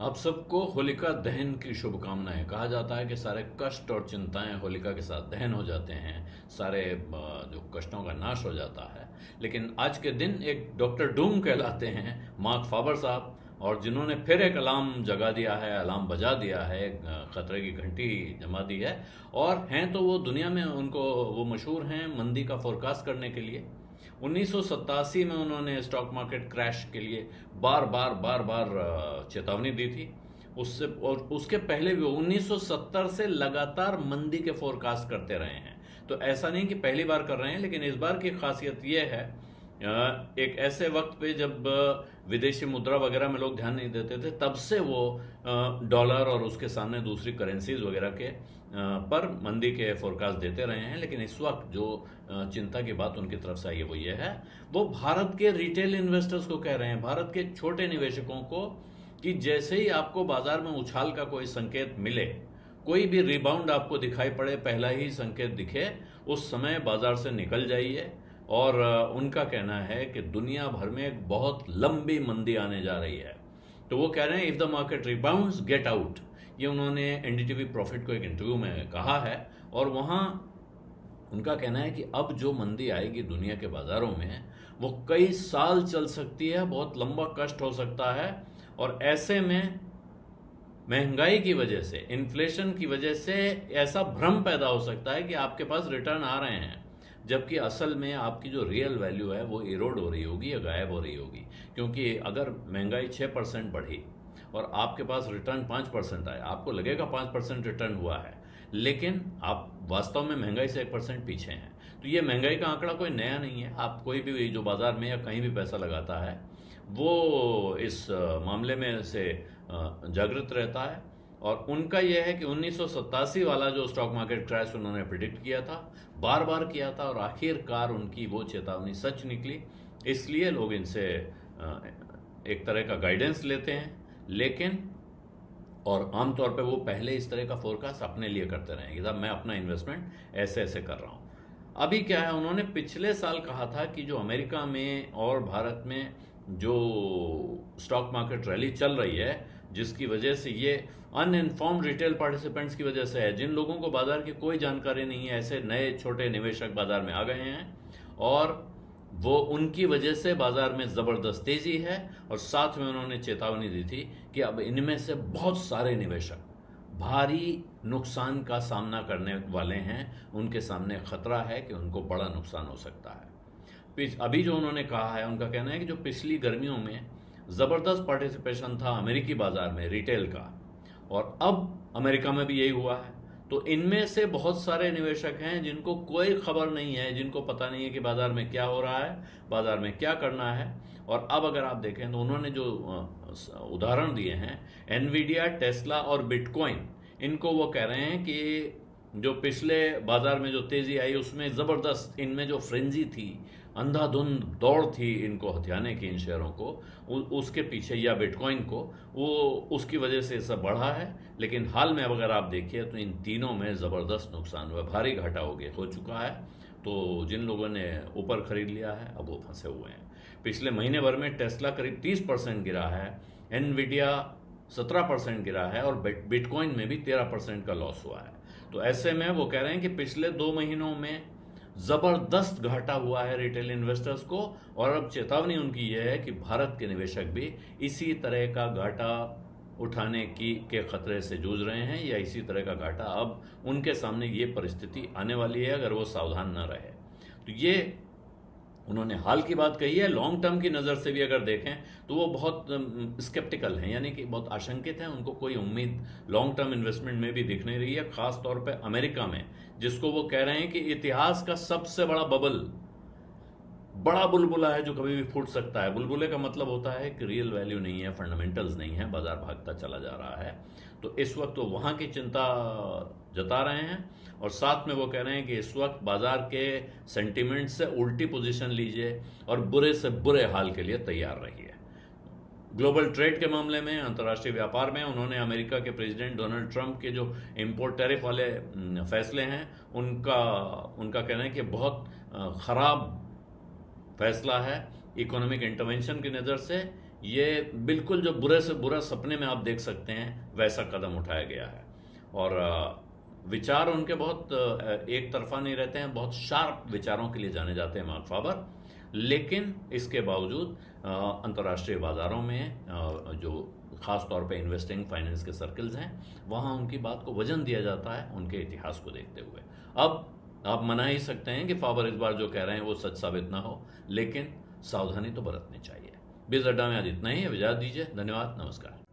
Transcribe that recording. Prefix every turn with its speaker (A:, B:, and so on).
A: आप सबको होलिका दहन की शुभकामनाएं। कहा जाता है कि सारे कष्ट और चिंताएं होलिका के साथ दहन हो जाते हैं, सारे जो कष्टों का नाश हो जाता है। लेकिन आज के दिन एक डॉक्टर डूम कहलाते हैं मार्क फाबर साहब, और जिन्होंने फिर एक अलार्म जगा दिया है, अलार्म बजा दिया है, खतरे की घंटी जमा दी है। और हैं तो वो दुनिया में उनको वो मशहूर हैं मंदी का फोरकास्ट करने के लिए। 1987 में उन्होंने स्टॉक मार्केट क्रैश के लिए बार बार बार बार चेतावनी दी थी। उससे और उसके पहले भी 1970 से लगातार मंदी के फोरकास्ट करते रहे हैं। तो ऐसा नहीं कि पहली बार कर रहे हैं, लेकिन इस बार की खासियत यह है, एक ऐसे वक्त पे जब विदेशी मुद्रा वगैरह में लोग ध्यान नहीं देते थे, तब से वो डॉलर और उसके सामने दूसरी करेंसीज वगैरह के पर मंदी के फोरकास्ट देते रहे हैं। लेकिन इस वक्त जो चिंता की बात उनकी तरफ से आई है वो ये है, वो भारत के रिटेल इन्वेस्टर्स को कह रहे हैं, भारत के छोटे निवेशकों को, कि जैसे ही आपको बाजार में उछाल का कोई संकेत मिले, कोई भी रिबाउंड आपको दिखाई पड़े, पहला ही संकेत दिखे, उस समय बाजार से निकल जाइए। और उनका कहना है कि दुनिया भर में एक बहुत लंबी मंदी आने जा रही है। तो वो कह रहे हैं if the market rebounds get out. ये उन्होंने एनडीटीवी प्रॉफिट को एक इंटरव्यू में कहा है। और वहाँ उनका कहना है कि अब जो मंदी आएगी दुनिया के बाजारों में, वो कई साल चल सकती है, बहुत लंबा कष्ट हो सकता है। और ऐसे में महंगाई की वजह से, इन्फ्लेशन की वजह से ऐसा भ्रम पैदा हो सकता है कि आपके पास रिटर्न आ रहे हैं, जबकि असल में आपकी जो रियल वैल्यू है वो इरोड हो रही होगी या गायब हो रही होगी। क्योंकि अगर महंगाई 6% बढ़ी और आपके पास रिटर्न 5% आया, आपको लगेगा 5% रिटर्न हुआ है, लेकिन आप वास्तव में महंगाई से 1% पीछे हैं। तो ये महंगाई का आंकड़ा कोई नया नहीं है। आप कोई भी जो बाजार में या कहीं भी पैसा लगाता है, वो इस मामले में से जागृत रहता है। और उनका यह है कि 1987 वाला जो स्टॉक मार्केट क्रैश उन्होंने प्रिडिक्ट किया था, बार बार किया था, और आखिरकार उनकी वो चेतावनी सच निकली। इसलिए लोग इनसे एक तरह का गाइडेंस लेते हैं, लेकिन और आमतौर पे वो पहले इस तरह का फोरकास्ट अपने लिए करते रहे कि साहब मैं अपना इन्वेस्टमेंट ऐसे ऐसे कर रहा हूँ। अभी क्या है, उन्होंने पिछले साल कहा था कि जो अमेरिका में और भारत में जो स्टॉक मार्केट रैली चल रही है, जिसकी वजह से ये अनइन्फॉर्म्ड रिटेल पार्टिसिपेंट्स की वजह से है, जिन लोगों को बाजार की कोई जानकारी नहीं है, ऐसे नए छोटे निवेशक बाजार में आ गए हैं, और वो उनकी वजह से बाजार में ज़बरदस्त तेज़ी है। और साथ में उन्होंने चेतावनी दी थी कि अब इनमें से बहुत सारे निवेशक भारी नुकसान का सामना करने वाले हैं, उनके सामने खतरा है कि उनको बड़ा नुकसान हो सकता है। अभी जो उन्होंने कहा है, उनका कहना है कि जो पिछली गर्मियों में ज़बरदस्त पार्टिसिपेशन था अमेरिकी बाजार में रिटेल का, और अब अमेरिका में भी यही हुआ है, तो इनमें से बहुत सारे निवेशक हैं जिनको कोई खबर नहीं है, जिनको पता नहीं है कि बाजार में क्या हो रहा है, बाजार में क्या करना है। और अब अगर आप देखें तो उन्होंने जो उदाहरण दिए हैं, एनवीडिया, टेस्ला और बिटकॉइन, इनको वो कह रहे हैं कि जो पिछले बाजार में जो तेजी आई उसमें ज़बरदस्त इनमें जो फ्रेंजी थी, अंधाधुंध दौड़ थी इनको हथियाने की, इन शेयरों को, उसके पीछे, या बिटकॉइन को, वो उसकी वजह से सब बढ़ा है। लेकिन हाल में अब अगर आप देखिए तो इन तीनों में ज़बरदस्त नुकसान हुआ, भारी घाटा हो चुका है। तो जिन लोगों ने ऊपर खरीद लिया है अब वो फंसे हुए हैं। पिछले महीने भर में टेस्ला करीब 30% गिरा है, एनवीडिया 17% गिरा है, और बिटकॉइन में भी 13% का लॉस हुआ है। तो ऐसे में वो कह रहे हैं कि पिछले 2 महीनों में ज़बरदस्त घाटा हुआ है रिटेल इन्वेस्टर्स को, और अब चेतावनी उनकी यह है कि भारत के निवेशक भी इसी तरह का घाटा उठाने के खतरे से जूझ रहे हैं, या इसी तरह का घाटा अब उनके सामने ये परिस्थिति आने वाली है अगर वो सावधान न रहे। तो ये उन्होंने हाल की बात कही है। लॉन्ग टर्म की नज़र से भी अगर देखें तो वो बहुत स्केप्टिकल हैं, यानी कि बहुत आशंकित हैं। उनको कोई उम्मीद लॉन्ग टर्म इन्वेस्टमेंट में भी दिख नहीं रही है, ख़ास तौर पे अमेरिका में, जिसको वो कह रहे हैं कि इतिहास का सबसे बड़ा बबल, बड़ा बुलबुला है जो कभी भी फूट सकता है। बुलबुले का मतलब होता है कि रियल वैल्यू नहीं है, फंडामेंटल्स नहीं है, बाजार भागता चला जा रहा है। तो इस वक्त वो वहाँ की चिंता जता रहे हैं, और साथ में वो कह रहे हैं कि इस वक्त बाजार के सेंटीमेंट से उल्टी पोजीशन लीजिए और बुरे से बुरे हाल के लिए तैयार रहिए। ग्लोबल ट्रेड के मामले में, अंतर्राष्ट्रीय व्यापार में, उन्होंने अमेरिका के प्रेसिडेंट डोनाल्ड ट्रंप के जो इम्पोर्ट टैरिफ वाले फैसले हैं, उनका कहना है कि बहुत ख़राब फैसला है इकोनॉमिक इंटरवेंशन की नज़र से। ये बिल्कुल जो बुरे से बुरा सपने में आप देख सकते हैं वैसा कदम उठाया गया है। और विचार उनके बहुत एक तरफा नहीं रहते हैं, बहुत शार्प विचारों के लिए जाने जाते हैं मार्क फाबर। लेकिन इसके बावजूद अंतर्राष्ट्रीय बाजारों में जो खास तौर पे इन्वेस्टिंग फाइनेंस के सर्कल्स हैं, वहाँ उनकी बात को वजन दिया जाता है उनके इतिहास को देखते हुए। अब आप मना ही सकते हैं कि फाबर इस बार जो कह रहे हैं वो सच साबित ना हो, लेकिन सावधानी तो बरतनी चाहिए। बीज अड्डा में आज इतना ही है, इजाज़त दीजिए, धन्यवाद, नमस्कार।